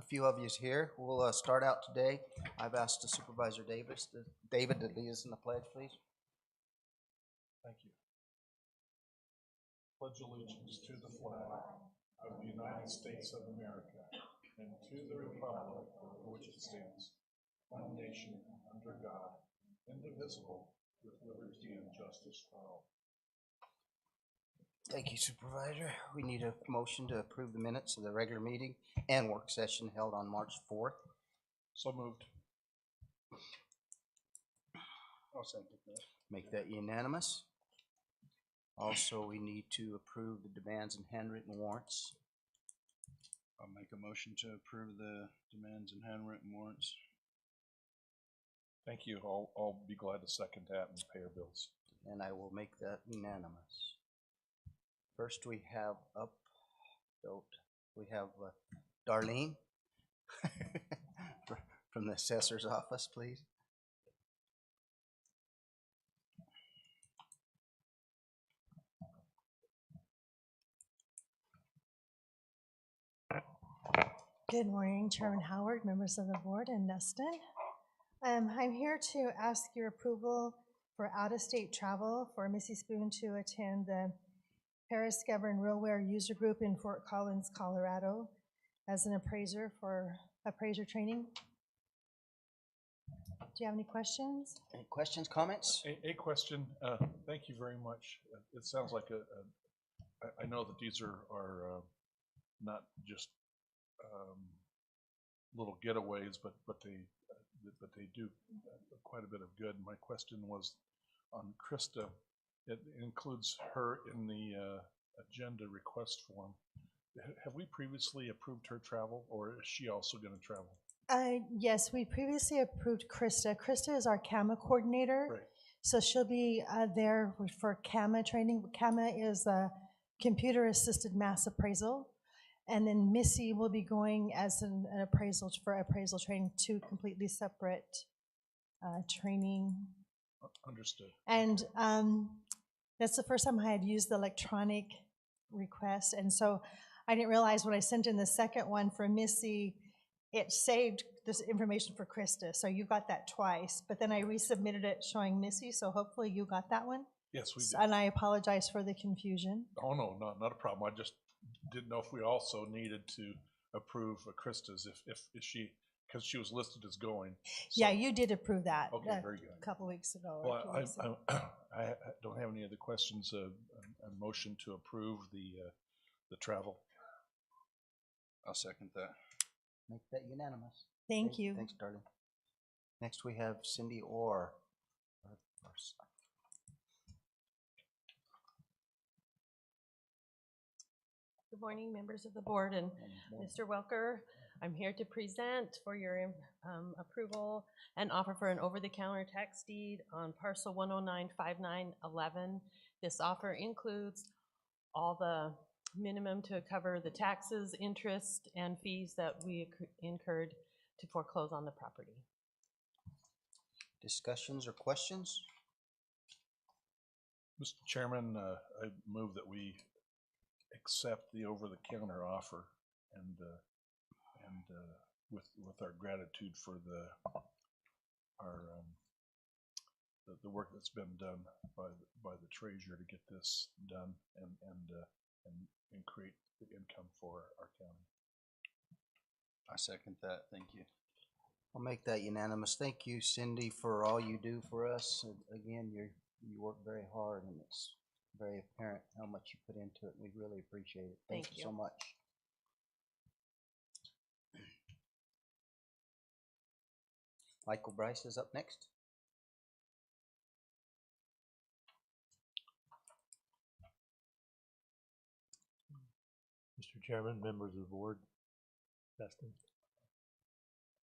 few of you here. We'll start out today. I've asked the Supervisor David to lead us in the pledge, please. Thank you. Pledge allegiance to the flag of the United States of America and to the republic for which it stands, one nation under God, indivisible, with liberty and justice for all. Thank you, Supervisor. We need a motion to approve the minutes of the regular meeting and work session held on March 4th. So moved. I'll second that. Make that unanimous. Also, we need to approve the demands and handwritten warrants. I'll make a motion to approve the demands and handwritten warrants. Thank you. I'll be glad to second that and pay our bills. And I will make that unanimous. First, we have Darlene from the assessor's office, please. Good morning, Chairman Howard, members of the board, and Dustin. I'm here to ask your approval for out-of-state travel for Missy Spoon to attend the Paris Governed Realware User Group in Fort Collins, Colorado, as an appraiser for appraiser training. Do you have any questions? Any questions, comments? A question. Thank you very much. It sounds like I know that these are not just little getaways, but they do quite a bit of good. My question was on Krista. It includes her in the agenda request form. Have we previously approved her travel, or is she also going to travel? Yes, we previously approved Krista. Krista is our CAMA coordinator, right. So she'll be there for CAMA training. CAMA is a computer-assisted mass appraisal. And then Missy will be going as an appraisal training, two completely separate training. Understood. And that's the first time I had used the electronic request. And so I didn't realize when I sent in the second one for Missy, it saved this information for Krista. So you got that twice. But then I resubmitted it showing Missy, so hopefully you got that one. Yes, we did. And I apologize for the confusion. Oh, no, not a problem. I just didn't know if we also needed to approve Krista's if she, because she was listed as going. So. Yeah, you did approve that. Okay, very good. A couple weeks ago. Well, I don't have any other questions. A motion to approve the travel. I'll second that. Make that unanimous. Thank you. Thanks, Darlene. Next, we have Cindy Orr. Good morning, members of the board and Mr. Welker. I'm here to present for your approval and offer for an over-the-counter tax deed on parcel 1095911. This offer includes all the minimum to cover the taxes, interest, and fees that we incurred to foreclose on the property. Discussions or questions? Mr. Chairman, I move that we accept the over-the-counter offer and with our gratitude for the work that's been done by the treasurer to get this done and create the income for our county. I second that. Thank you. I'll make that unanimous. Thank you, Cindy, for all you do for us. Again, you work very hard, and it's very apparent how much you put into it. We really appreciate it. Thank you so much. Michael Bryce is up next. Mr. Chairman, members of the board, Dustin.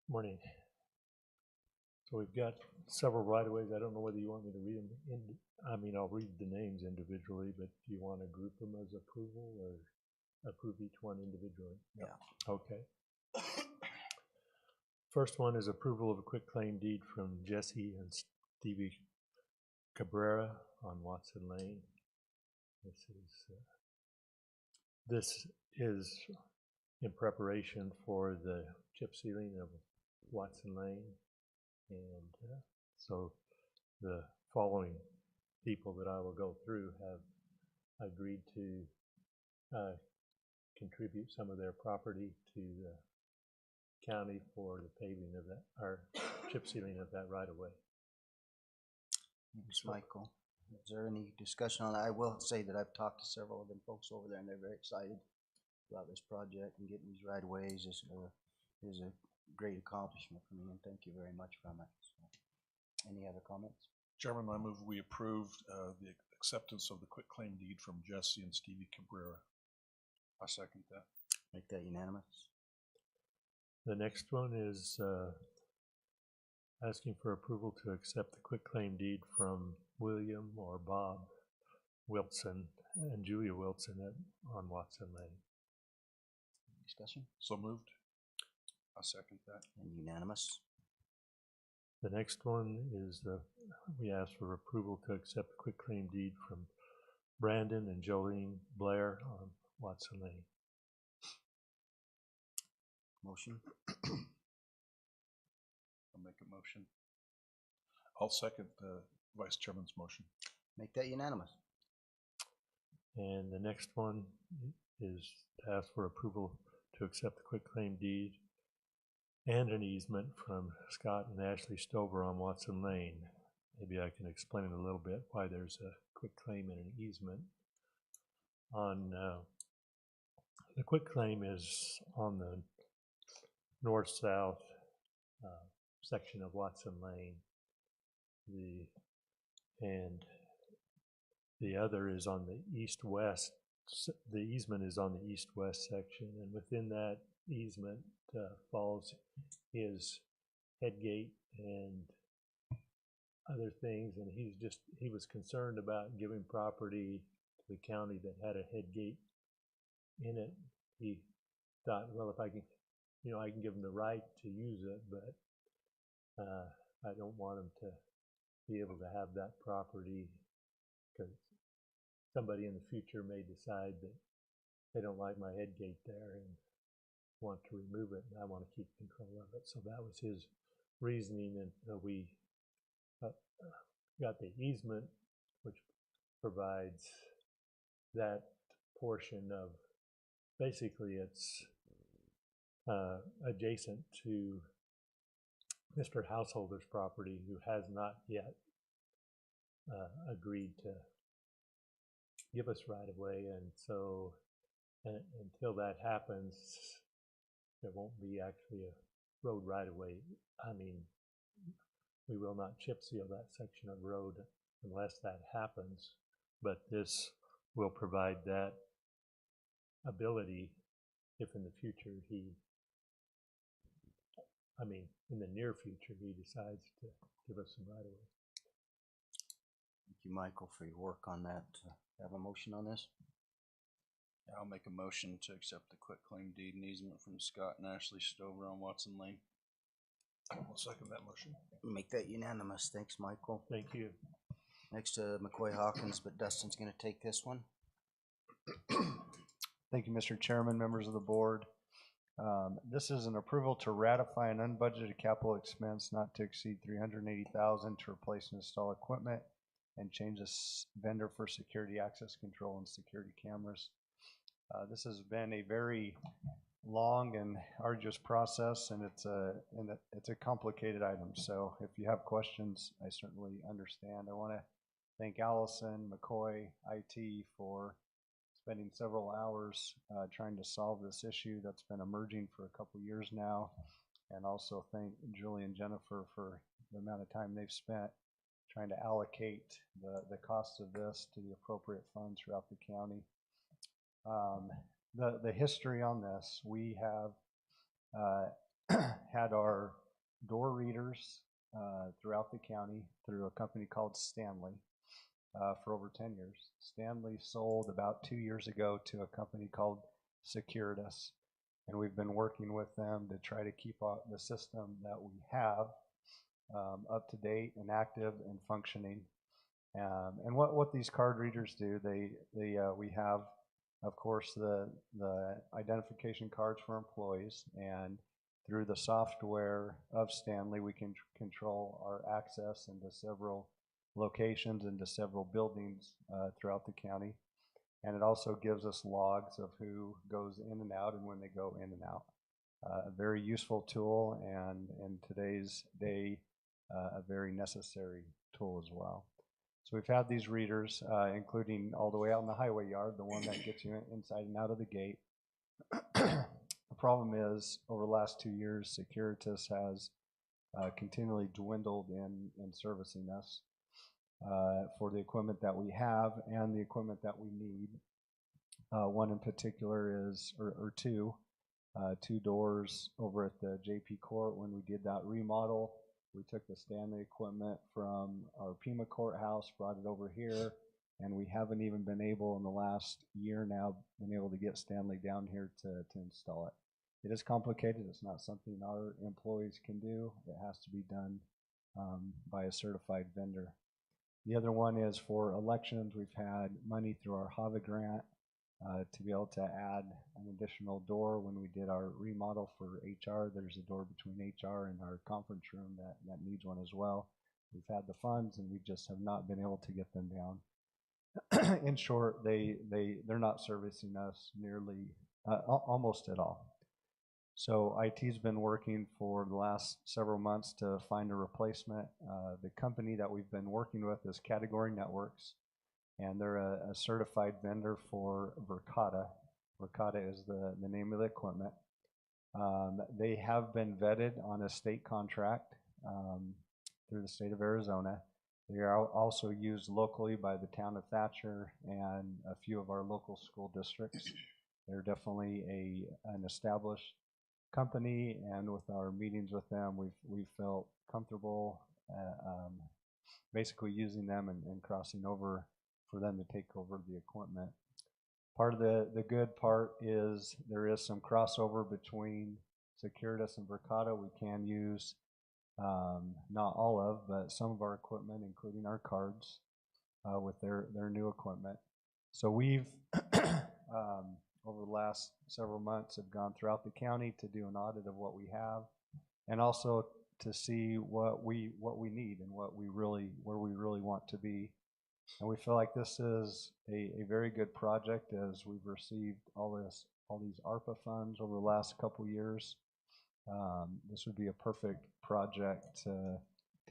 Morning. So we've got several right-of-ways. I don't know whether you want me to read them. I'll read the names individually, but do you want to group them as approval or approve each one individually? Yeah. Okay. First one is approval of a quitclaim deed from Jesse and Stevie Cabrera on Watson Lane. This is in preparation for the chip sealing of Watson Lane. And so the following people that I will go through have agreed to contribute some of their property to the county for the paving of that, or chip sealing of that right of way. Thanks, Michael. Is there any discussion on that? I will say that I've talked to several of them folks over there, and they're very excited about this project, and getting these right of ways is a great accomplishment for me, and thank you very much from it. So, any other comments? Chairman, I move we approve the acceptance of the quitclaim deed from Jesse and Stevie Cabrera. I second that. Make that unanimous. The next one is asking for approval to accept the quitclaim deed from William or Bob Wilson and Julia Wilson on Watson Lane. Discussion? So moved. I second that. And unanimous. The next one is we ask for approval to accept the quitclaim deed from Brandon and Jolene Blair on Watson Lane. Motion? I'll make a motion. I'll second the Vice Chairman's motion. Make that unanimous. And the next one is to ask for approval to accept the quitclaim deed and an easement from Scott and Ashley Stover on Watson Lane. Maybe I can explain a little bit why there's a quitclaim and an easement. On the quitclaim is on the north-south section of Watson Lane. And the other is on the east-west. The easement is on the east-west section, and within that easement falls his headgate and other things. And he was concerned about giving property to the county that had a headgate in it. He thought, well, if I can, I can give him the right to use it, but I don't want him to be able to have that property, because somebody in the future may decide that they don't like my headgate there and want to remove it, and I want to keep control of it. So that was his reasoning, and we got the easement, which provides that portion of, basically it's adjacent to Mr. Householder's property, who has not yet agreed to give us right of way, and so until that happens, there won't be actually a road right of way. I mean, we will not chip seal that section of road unless that happens, but this will provide that ability if in the future in the near future, he decides to give us some right of way. Thank you, Michael, for your work on that. Have a motion on this? I'll make a motion to accept the quitclaim deed and easement from Scott and Ashley Stover on Watson Lane. I'll second that motion. Make that unanimous. Thanks, Michael. Thank you. Next to McCoy Hawkins, but Dustin's going to take this one. Thank you, Mr. Chairman, members of the board. This is an approval to ratify an unbudgeted capital expense not to exceed $380,000 to replace and install equipment and change this vendor for security access control and security cameras. This has been a very long and arduous process, and it's a complicated item. So if you have questions, I certainly understand. I want to thank Allison, McCoy, IT for spending several hours trying to solve this issue that's been emerging for a couple years now, and also thank Julie and Jennifer for the amount of time they've spent trying to allocate the cost of this to the appropriate funds throughout the county. The history on this, we have had our door readers throughout the county through a company called Stanley for over 10 years. Stanley sold about 2 years ago to a company called Securitas, and we've been working with them to try to keep the system that we have up to date and active and functioning. And what these card readers do, we have of course, the identification cards for employees, and through the software of Stanley, we can control our access into several locations, into several buildings throughout the county. And it also gives us logs of who goes in and out and when they go in and out. A very useful tool, and in today's day, a very necessary tool as well. So we've had these readers, including all the way out in the highway yard, the one that gets you inside and out of the gate. The problem is, over the last 2 years, Securitas has continually dwindled in servicing us for the equipment that we have and the equipment that we need. One in particular is, or two doors over at the JP Court. When we did that remodel, we took the Stanley equipment from our Pima courthouse, brought it over here, and we haven't even been able in the last year now been able to get Stanley down here to install it. It is complicated. It's not something our employees can do. It has to be done by a certified vendor. The other one is for elections. We've had money through our HAVA grant to be able to add an additional door. When we did our remodel for HR, there's a door between HR and our conference room that needs one as well. We've had the funds, and we just have not been able to get them down. In short, they're not servicing us nearly, almost at all. So IT's been working for the last several months to find a replacement. The company that we've been working with is Category Networks, and they're a certified vendor for Verkada. Verkada is the name of the equipment. They have been vetted on a state contract through the state of Arizona. They are also used locally by the town of Thatcher and a few of our local school districts. They're definitely an established company, and with our meetings with them, we've felt comfortable basically using them and crossing over for them to take over the equipment. Part of the good part is there is some crossover between Securitas and Verkada. We can use not all of, but some of our equipment, including our cards, with their new equipment. So we've over the last several months have gone throughout the county to do an audit of what we have, and also to see what we need and where we really want to be. And we feel like this is a very good project, as we've received all these ARPA funds over the last couple years. This would be a perfect project to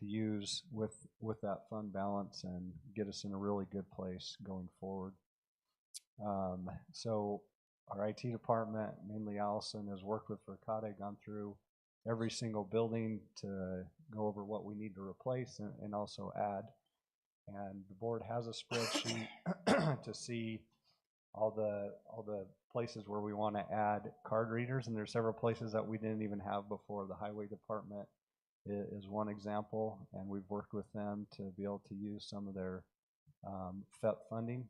use with that fund balance and get us in a really good place going forward. So our IT department, mainly Allison, has worked with Verkada, gone through every single building to go over what we need to replace and also add. And the board has a spreadsheet to see all the places where we want to add card readers, and there's several places that we didn't even have before. The highway department is one example, and we've worked with them to be able to use some of their FEP funding,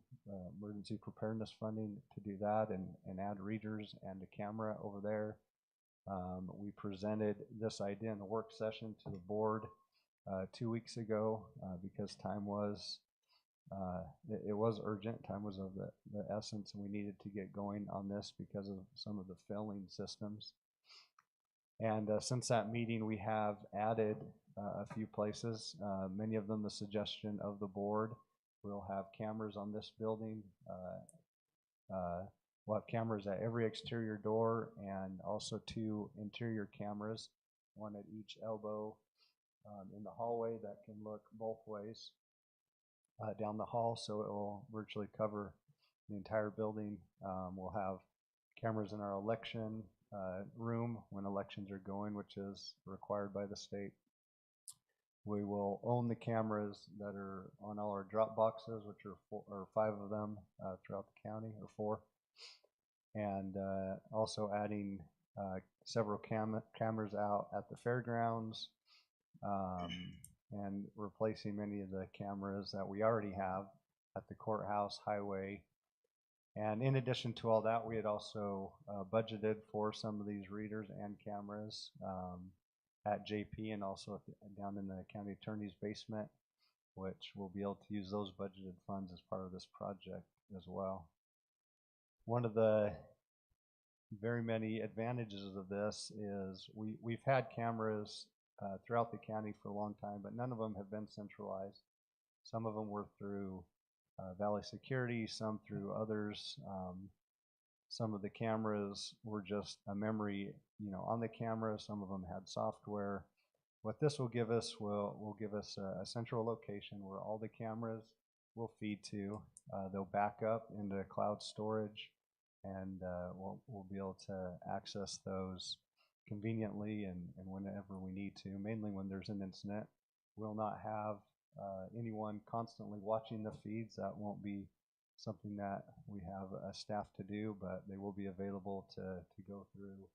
emergency preparedness funding, to do that and add readers and a camera over there. We presented this idea in a work session to the board 2 weeks ago because time was it was urgent. Time was of the essence, and we needed to get going on this because of some of the failing systems. And since that meeting, we have added a few places, many of them the suggestion of the board. We'll have cameras on this building. We'll have cameras at every exterior door, and also 2 interior cameras, one at each elbow in the hallway that can look both ways down the hall, so it will virtually cover the entire building. We'll have cameras in our election room when elections are going, which is required by the state. We will own the cameras that are on all our drop boxes, which are 5 of them throughout the county, or 4. And also adding several cameras out at the fairgrounds, and replacing many of the cameras that we already have at the courthouse, highway. And in addition to all that, we had also budgeted for some of these readers and cameras at JP, and also down in the county attorney's basement, which we'll be able to use those budgeted funds as part of this project as well. one of the very many advantages of this is we've had cameras throughout the county for a long time, but none of them have been centralized. Some of them were through Valley Security, some through others. Some of the cameras were just a memory, on the camera. Some of them had software. What this will give us will give us a central location where all the cameras will feed to. They'll back up into cloud storage, and we'll be able to access those conveniently and whenever we need to, mainly when there's an incident. We'll not have anyone constantly watching the feeds. That won't be something that we have a staff to do, but they will be available to go through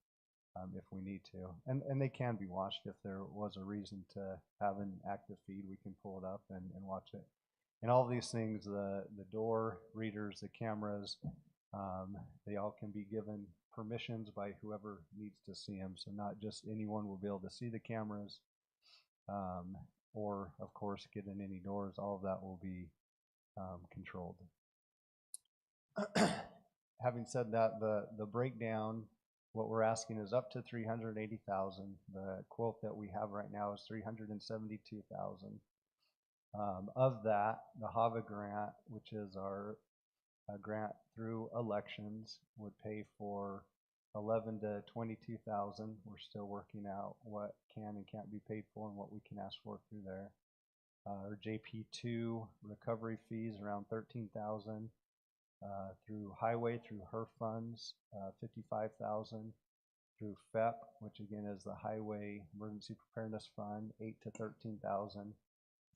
if we need to. And they can be watched if there was a reason to have an active feed. We can pull it up and watch it. And all of these things, the door readers, the cameras, they all can be given permissions by whoever needs to see them. So not just anyone will be able to see the cameras, or of course get in any doors. All of that will be controlled. Having said that, the breakdown, what we're asking is up to $380,000. The quote that we have right now is $372,000. Of that, the HAVA grant, which is our grant through elections, would pay for $11,000 to $22,000. We're still working out what can and can't be paid for and what we can ask for through there. Our JP2 recovery fees around $13,000. Through highway, through HER funds, $55,000. Through FEP, which again is the Highway Emergency Preparedness Fund, $8,000 to $13,000.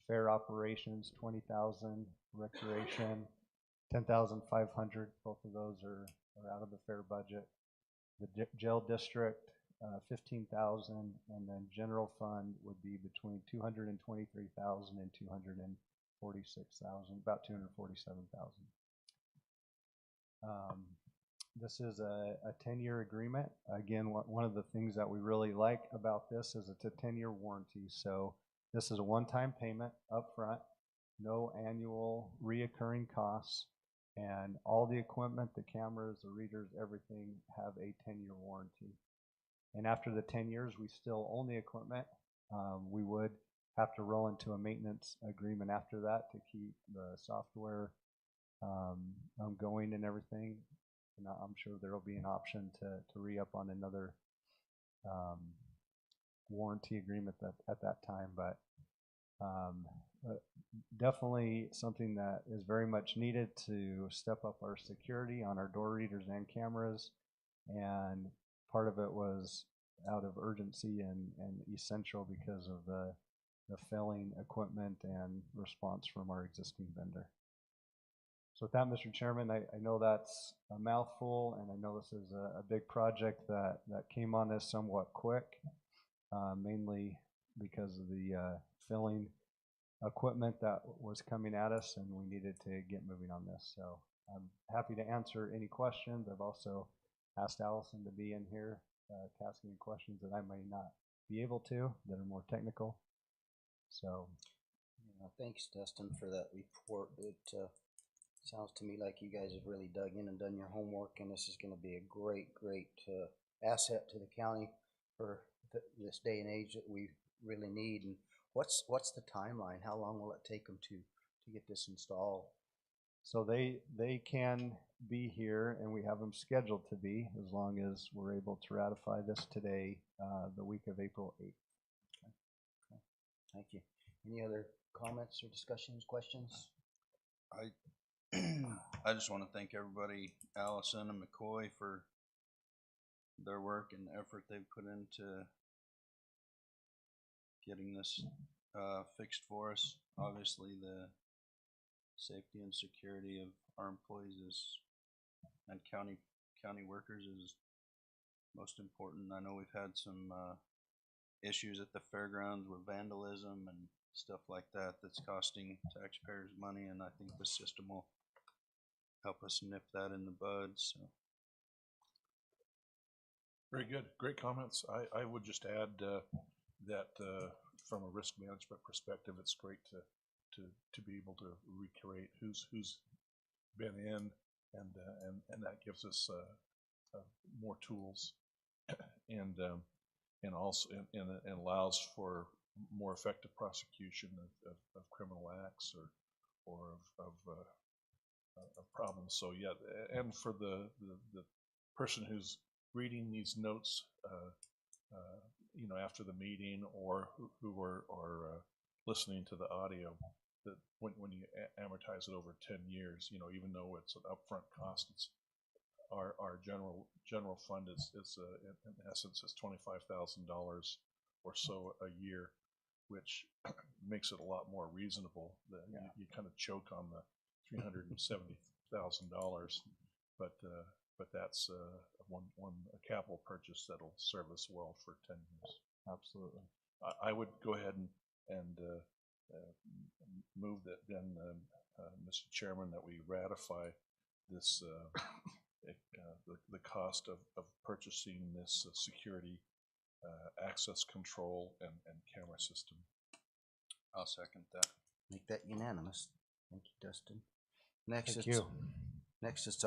Fair operations, $20,000. Recreation, $10,500. Both of those are out of the fair budget. The jail district, $15,000, and then general fund would be between $223,000 and $246,000, about $247,000. This is a 10-year agreement. Again, one of the things that we really like about this is it's a 10-year warranty. So this is a one-time payment up front, no annual reoccurring costs, and all the equipment, the cameras, the readers, everything have a 10-year warranty. And after the 10 years, we still own the equipment. We would have to roll into a maintenance agreement after that to keep the software going and everything. And I'm sure there will be an option to re-up on another warranty agreement at that time, but definitely something that is very much needed to step up our security on our door readers and cameras. And part of it was out of urgency and essential because of the failing equipment and response from our existing vendor. So with that, Mr. Chairman, I know that's a mouthful, and I know this is a big project that came on us somewhat quick, mainly because of the filling equipment that was coming at us, and we needed to get moving on this. So I'm happy to answer any questions. I've also asked Allison to be in here to ask any questions that I may not be able to, that are more technical. So, thanks, Dustin, for that report. It sounds to me like you guys have really dug in and done your homework, and this is going to be a great asset to the county for this day and age that we really need. And what's the timeline? How long will it take them to get this installed? So they can be here, and we have them scheduled to be, as long as we're able to ratify this today, the week of April 8th. Okay. Thank you. Any other comments or discussions, questions? I just want to thank everybody, Allison and McCoy, for their work and the effort they've put into getting this fixed for us. Obviously, the safety and security of our employees and county workers is most important. I know we've had some issues at the fairgrounds with vandalism and stuff like that that's costing taxpayers money, and I think the system will help us nip that in the bud. So very good, great comments. I would just add that from a risk management perspective, it's great to be able to recreate who's been in and that gives us more tools, and also and allows for more effective prosecution of criminal acts or of problems. So yeah, and for the person who's reading these notes, after the meeting, or who are listening to the audio, that when you amortize it over 10 years, even though it's an upfront cost, it's our general fund is in essence is $25,000 or so a year, which makes it a lot more reasonable. You kind of choke on the $370,000, but that's a capital purchase that'll serve us well for 10 years. Absolutely. I would go ahead and move that then, Mr. Chairman, that we ratify this the cost of purchasing this security access control and camera system. I'll second that. Make that unanimous. Thank you, Dustin. Thank you. Next is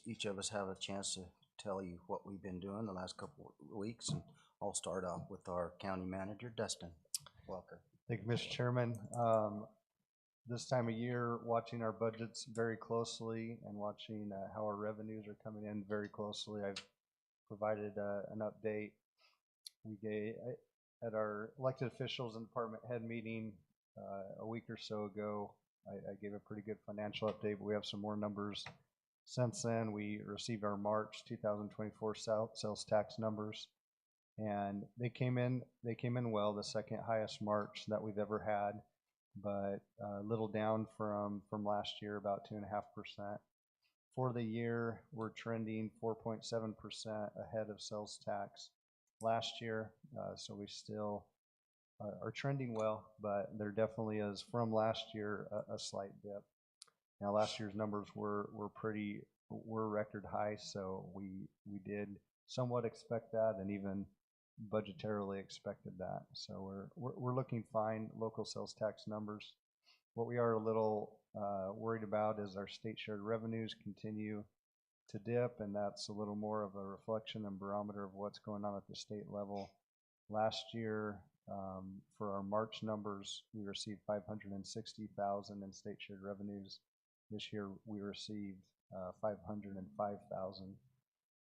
each of us have a chance to tell you what we've been doing the last couple of weeks, and I'll start off with our county manager, Dustin Welker. Thank you, Mr. Chairman. This time of year, watching our budgets very closely and watching how our revenues are coming in very closely. I've provided an update. We gave at our elected officials and department head meeting a week or so ago. I gave a pretty good financial update, but we have some more numbers since then. We received our March 2024 sales tax numbers, and they came in well, the second highest March that we've ever had, but a little down from last year, about 2.5%. For the year, we're trending 4.7% ahead of sales tax last year, so we still are trending well, but there definitely is, from last year, a slight dip. Now, last year's numbers were record high, so we did somewhat expect that, and even budgetarily expected that. So we're looking fine. Local sales tax numbers. What we are a little worried about is our state shared revenues continue to dip, and that's a little more of a reflection and barometer of what's going on at the state level. Last year, for our March numbers, we received $560,000 in state shared revenues. This year we received $505,000.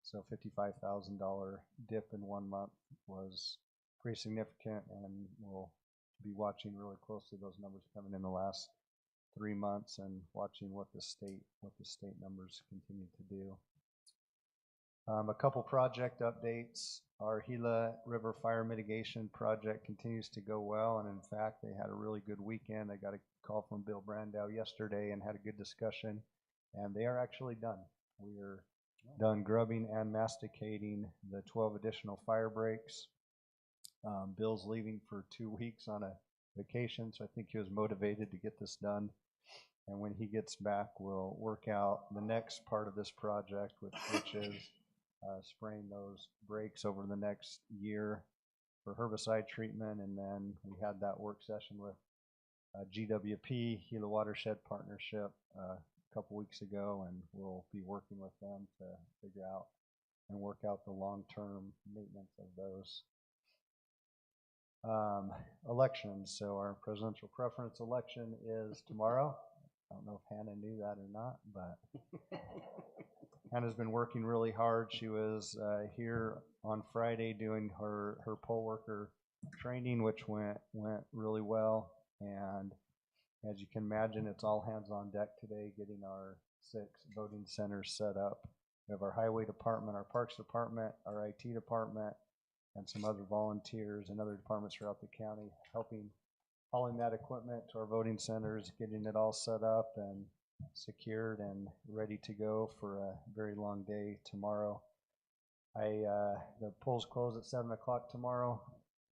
So $55,000 dip in 1 month was pretty significant, and we'll be watching really closely those numbers coming in the last 3 months and watching what the state numbers continue to do. A couple project updates. Our Gila River Fire Mitigation Project continues to go well, and in fact, they had a really good weekend. I got a call from Bill Brandow yesterday and had a good discussion, and they are actually done. We are done grubbing and masticating the 12 additional fire breaks. Bill's leaving for 2 weeks on a vacation, so I think he was motivated to get this done. And when he gets back, we'll work out the next part of this project, which is spraying those breaks over the next year for herbicide treatment. And then we had that work session with GWP, Gila Watershed Partnership, a couple weeks ago, and we'll be working with them to figure out and work out the long-term maintenance of those. Elections. So our presidential preference election is tomorrow. I don't know if Hannah knew that or not, but Hannah's been working really hard. She was here on Friday doing her poll worker training, which went really well. And as you can imagine, it's all hands on deck today, getting our 6 voting centers set up. We have our highway department, our parks department, our IT department, and some other volunteers and other departments throughout the county helping hauling that equipment to our voting centers, getting it all set up and secured and ready to go for a very long day tomorrow. The polls close at 7 o'clock tomorrow.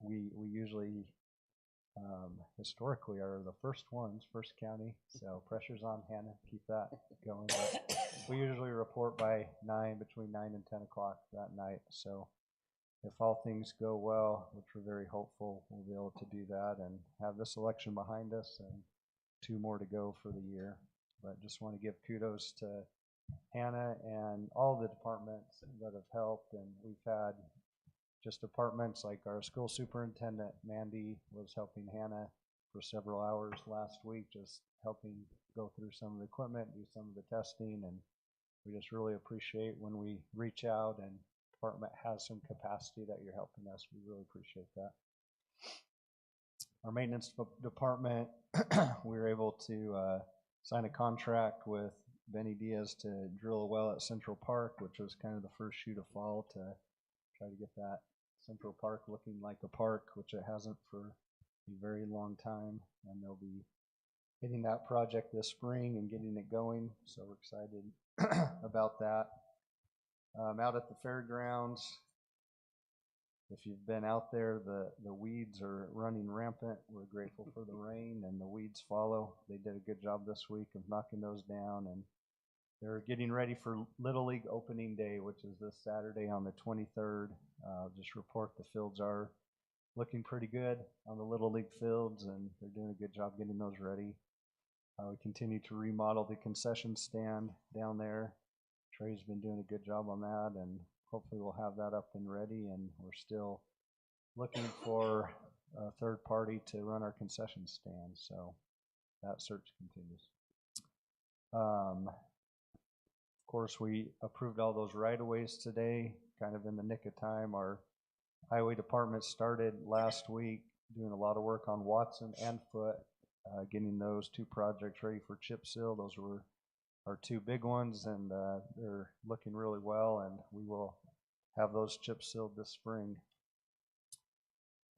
We usually historically are the first county, so pressure's on Hannah, keep that going. But we usually report by between 9 and 10 o'clock that night. So if all things go well, which we're very hopeful, we'll be able to do that and have this election behind us and 2 more to go for the year. But just want to give kudos to Hannah and all the departments that have helped, and we've had just departments like our school superintendent, Mandy, was helping Hannah for several hours last week, just helping go through some of the equipment, do some of the testing, and we just really appreciate when we reach out and department has some capacity that you're helping us. We really appreciate that. Our maintenance department, we were able to sign a contract with Benny Diaz to drill a well at Central Park, which was kind of the first shoe to fall to try to get that Central Park looking like a park, which it hasn't for a very long time. And they'll be hitting that project this spring and getting it going. So we're excited about that. Out at the fairgrounds, if you've been out there, the weeds are running rampant. We're grateful for the rain, and the weeds follow. They did a good job this week of knocking those down, and they're getting ready for Little League opening day, which is this Saturday on the 23rd. Just report the fields are looking pretty good on the Little League fields, and they're doing a good job getting those ready. We continue to remodel the concession stand down there. Trey's been doing a good job on that, and hopefully we'll have that up and ready, and we're still looking for a third party to run our concession stand, so that search continues. Of course, we approved all those right-of-ways today, kind of in the nick of time. Our highway department started last week doing a lot of work on Watson and Foot, getting those two projects ready for chip seal. Those were our two big ones, and they're looking really well, and we will have those chip sealed this spring.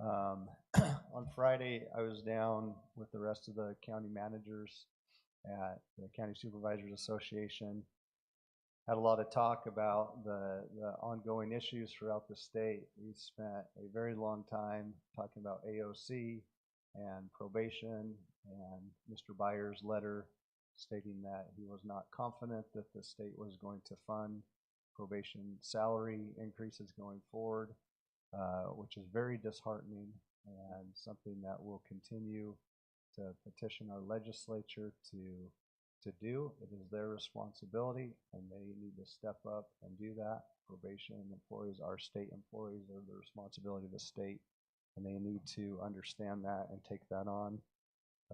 On Friday, I was down with the rest of the county managers at the County Supervisors Association. Had a lot of talk about the ongoing issues throughout the state. We spent a very long time talking about AOC and probation and Mr. Byers' letter stating that he was not confident that the state was going to fund probation salary increases going forward, which is very disheartening and something that we'll continue to petition our legislature to do. It is their responsibility, and they need to step up and do that. Probation employees are state employees. They're the responsibility of the state, and they need to understand that and take that on.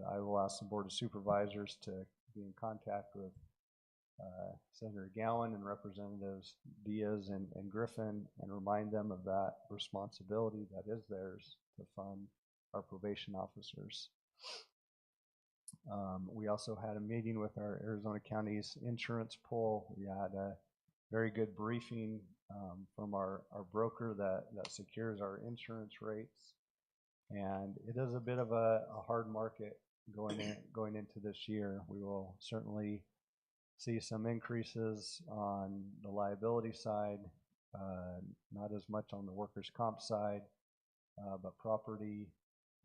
I will ask the Board of Supervisors to be in contact with Senator Gowan and Representatives Diaz and Griffin and remind them of that responsibility that is theirs to fund our probation officers. We also had a meeting with our Arizona County's insurance pool. We had a very good briefing from our broker that secures our insurance rates. And it is a bit of a hard market going into this year. We will certainly see some increases on the liability side, not as much on the workers' comp side, but property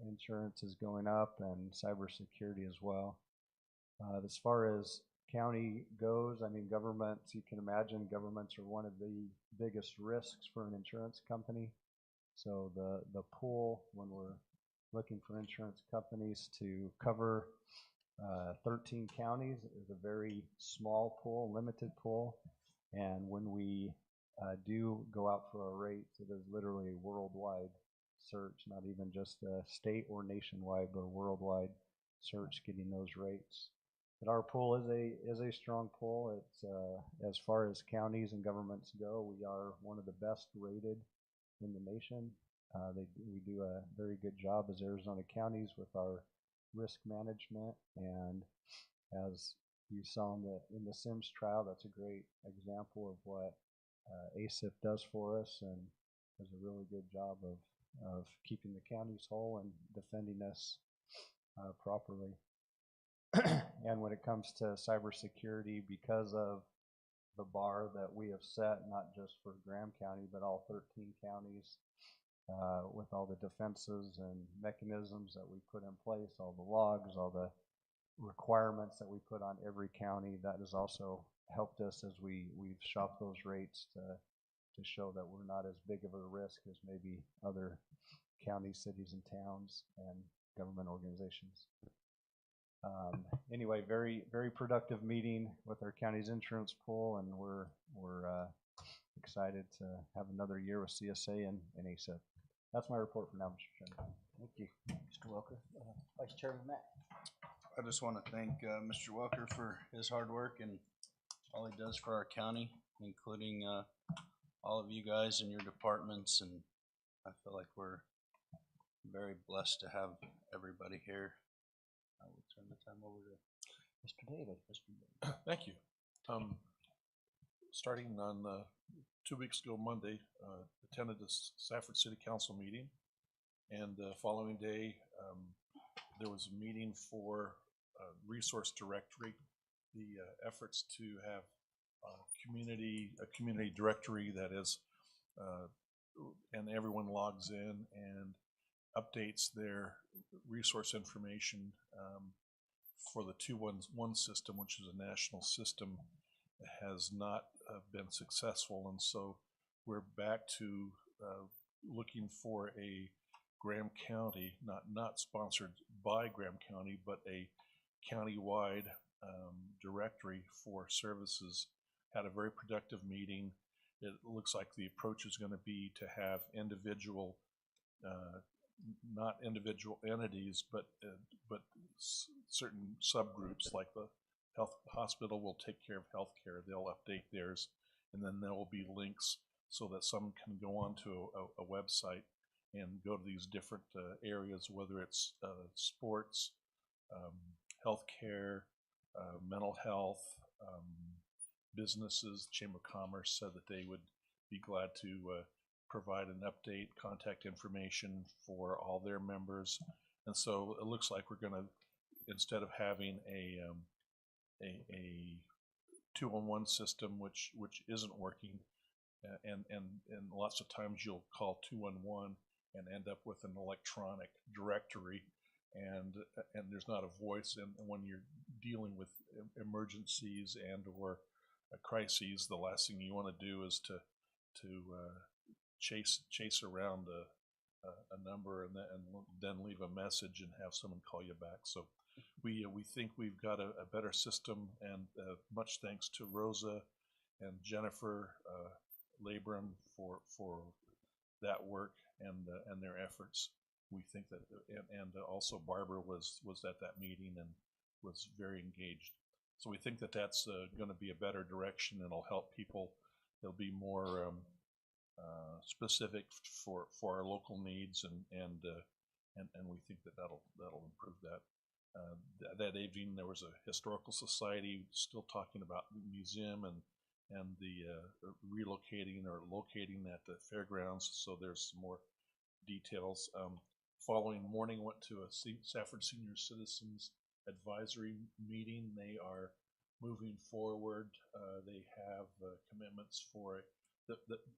insurance is going up and cybersecurity as well. As far as county goes, I mean, governments, you can imagine governments are one of the biggest risks for an insurance company. So the pool, when we're looking for insurance companies to cover 13 counties, is a very small pool, limited pool. And when we do go out for our rates, it is literally a worldwide search, not even just a state or nationwide, but a worldwide search getting those rates. But our pool is a strong pool. It's as far as counties and governments go, we are one of the best rated in the nation. We do a very good job as Arizona counties with our risk management, and as you saw in the Sims trial, that's a great example of what ASIP does for us, and does a really good job of keeping the counties whole and defending us properly. And when it comes to cybersecurity, because of the bar that we have set, not just for Graham County, but all 13 counties, with all the defenses and mechanisms that we put in place, all the logs, all the requirements that we put on every county, that has also helped us as we've shopped those rates to show that we're not as big of a risk as maybe other counties, cities, and towns and government organizations. Anyway, very, very productive meeting with our county's insurance pool, and we're excited to have another year with CSA and ASIP. That's my report for now, Mr. Chairman. Thank you, Mr. Welker. Vice Chairman Matt. I just want to thank Mr. Welker for his hard work and all he does for our county, including all of you guys and your departments, and I feel like we're very blessed to have everybody here. I will turn the time over to Mr. David. Thank you. Starting on 2 weeks ago Monday, attended the Safford City Council meeting, and the following day there was a meeting for resource directory, the efforts to have a community directory that is and everyone logs in and updates their resource information for the 211 system, which is a national system, has not been successful, and so we're back to looking for a Graham County, not sponsored by Graham County, but a county-wide directory for services. Had a very productive meeting. It looks like the approach is going to be to have individual, not individual entities, but certain subgroups, like the hospital will take care of healthcare. They'll update theirs, and then there will be links so that someone can go onto a website and go to these different areas, whether it's sports, healthcare, mental health, businesses. Chamber of Commerce said that they would be glad to provide an update, contact information for all their members. And so it looks like we're going to, instead of having a 211 system, which isn't working, and lots of times you'll call 211 and end up with an electronic directory, and there's not a voice. And when you're dealing with emergencies and or crises, the last thing you want to do is to chase around a number and then leave a message and have someone call you back. So we think we've got a better system, and much thanks to Rosa and Jennifer Labram for that work and their efforts. We think that, and also Barbara was at that meeting and was very engaged. So we think that that's going to be a better direction, and it'll help people. It'll be more specific for our local needs, and we think that that'll improve that. That evening there was a historical society still talking about the museum and the relocating or locating at the fairgrounds. So there's some more details. Following morning, went to a Safford Senior Citizens Advisory meeting. They are moving forward. They have commitments for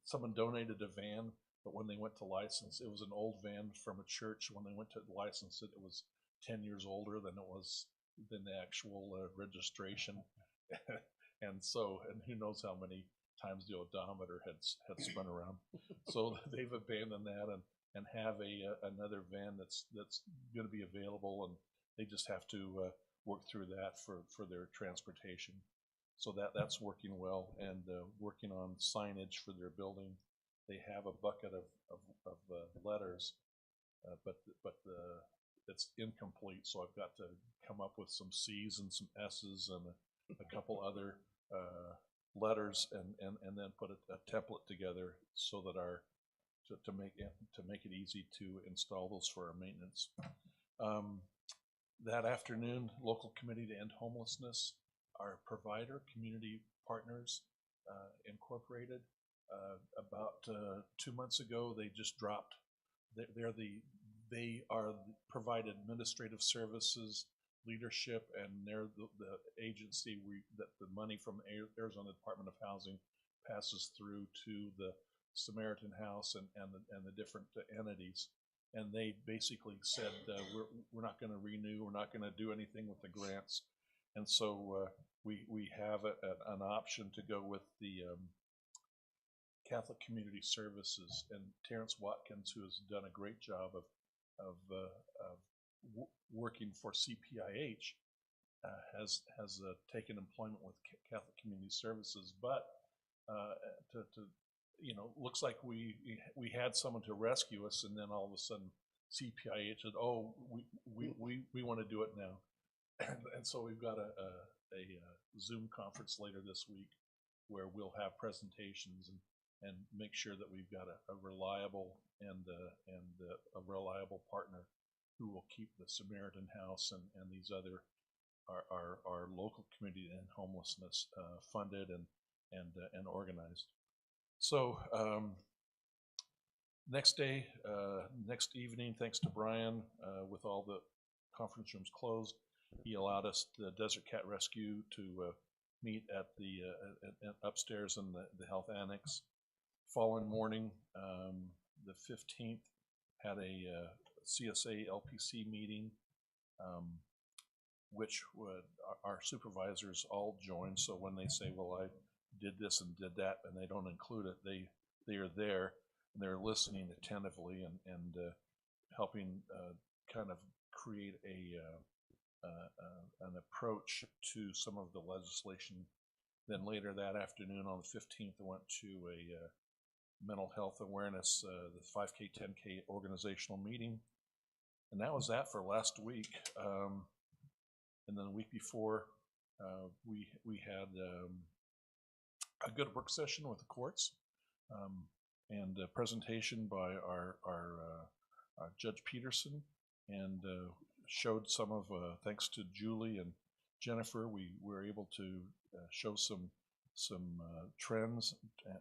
someone donated a van, but when they went to license, it was an old van from a church. When they went to license it, it was 10 years older than the actual registration. And who knows how many times the odometer had spun around. So they've abandoned that and have another van that's going to be available, and they just have to work through that for their transportation. So that's working well, and working on signage for their building. They have a bucket of letters, but it's incomplete. So I've got to come up with some C's and some S's and a couple other letters, and then put a template together so that to make it easy to install those for our maintenance. That afternoon, local committee to end homelessness, our provider, Community Partners Incorporated, about 2 months ago, they just dropped. They provide administrative services, leadership, and they're the agency that the money from Arizona Department of Housing passes through to the Samaritan House and the different entities. And they basically said, we're not going to renew, we're not going to do anything with the grants. And so we have an option to go with the Catholic Community Services, and Terrence Watkins, who has done a great job of working for CPIH, has taken employment with Catholic Community Services, but to looks like we had someone to rescue us, and then all of a sudden CPIH said, "Oh, we want to do it now," and so we've got a Zoom conference later this week where we'll have presentations and make sure that we've got a reliable and a reliable partner who will keep the Samaritan House and these other our local community and homelessness funded and organized. So next evening, thanks to Brian, with all the conference rooms closed, he allowed us, the Desert Cat Rescue, to meet at the upstairs in the health annex. Following morning, the 15th, had a CSA LPC meeting, which our supervisors all joined. So when they say, "Well, I did this and did that," and they don't include it, they are there and they're listening attentively and helping kind of create an approach to some of the legislation. Then later that afternoon on the 15th, I went to a mental health awareness, the 5K, 10K organizational meeting. And that was that for last week. And then the week before, we had a good work session with the courts, and a presentation by our Judge Peterson, and showed some of, thanks to Julie and Jennifer, we were able to show some trends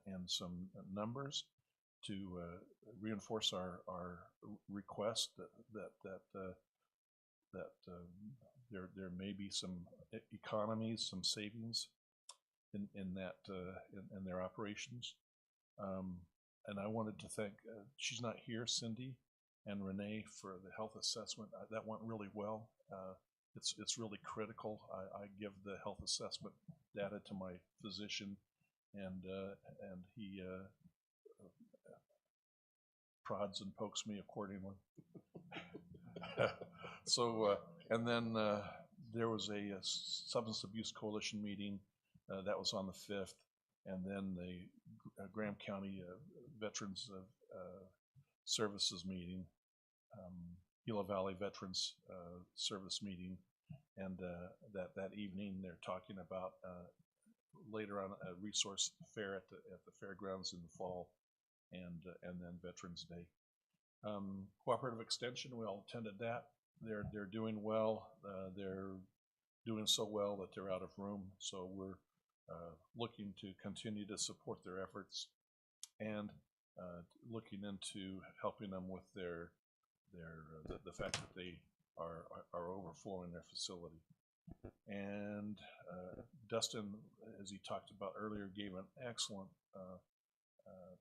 and some numbers to reinforce our request that there may be some economies, some savings in their operations. And I wanted to thank, she's not here, Cindy and Renee, for the health assessment. That went really well. It's really critical. I give the health assessment data to my physician, and he prods and pokes me accordingly. So, and then there was a substance abuse coalition meeting that was on the 5th, and then the Graham County Veterans Services meeting, Gila Valley Veterans Service meeting, and that evening they're talking about later on a resource fair at the fairgrounds in the fall, and then Veterans Day. Cooperative Extension, we all attended that. They're doing well. They're doing so well that they're out of room. So we're looking to continue to support their efforts, and looking into helping them with the fact that they are overflowing their facility. And Dustin, as he talked about earlier, gave an excellent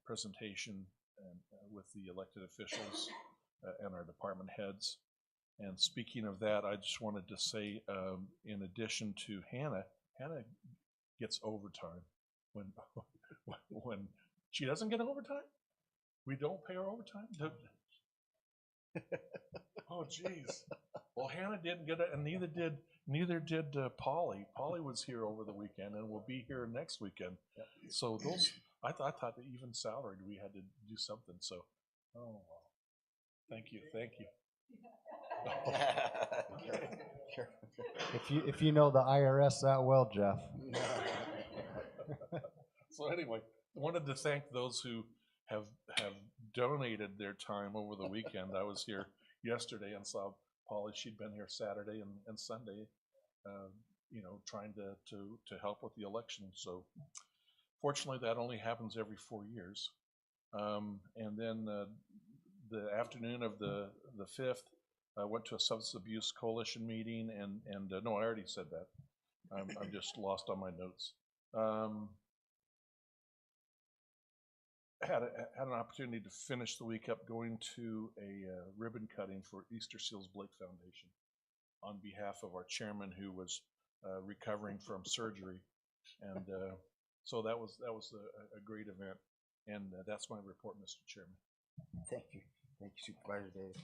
presentation with the elected officials and our department heads. And speaking of that, I just wanted to say, in addition to Hannah gets overtime. When she doesn't get overtime, we don't pay her overtime. Oh, geez. Well, Hannah didn't get it, and neither did Polly. Polly was here over the weekend and will be here next weekend. Yep. So those, I thought that even salaried we had to do something. So, oh well. Thank you. If you know the IRS that well, Jeff. So anyway, I wanted to thank those who have donated their time over the weekend. I was here yesterday and saw Polly. She'd been here Saturday and Sunday, trying to help with the election. So fortunately, that only happens every 4 years. And then the afternoon of the 5th, I went to a substance abuse coalition meeting, and no, I already said that. I'm just lost on my notes. Had an opportunity to finish the week up going to a ribbon cutting for Easter Seals Blake Foundation on behalf of our chairman, who was recovering from surgery, and so that was a great event, and that's my report, Mr. Chairman. Thank you, Supervisor Davis.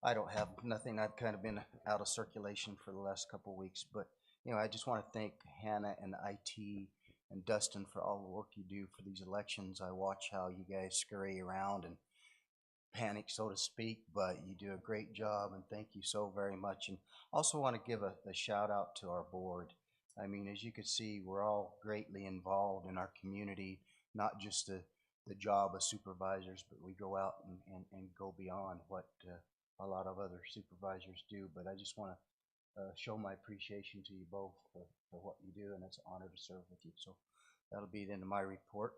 I don't have nothing. I've kind of been out of circulation for the last couple of weeks, but I just want to thank Hannah and IT and Dustin for all the work you do for these elections. I watch how you guys scurry around and panic, so to speak, but you do a great job, and thank you so very much. And also want to give a shout out to our board. I mean, as you can see, we're all greatly involved in our community, not just the job of supervisors, but we go out and go beyond what a lot of other supervisors do. But I just want to show my appreciation to you both for what you do, and it's an honor to serve with you. So that'll be the end of my report.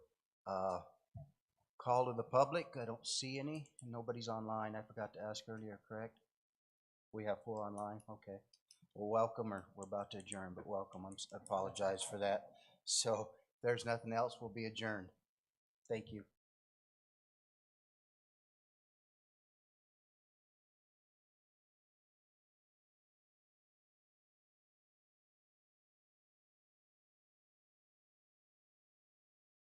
Call to the public. I don't see any. Nobody's online. I forgot to ask earlier, correct? We have 4 online. Okay. Well, welcome, or we're about to adjourn, but welcome. I apologize for that. So if there's nothing else, we'll be adjourned. Thank you.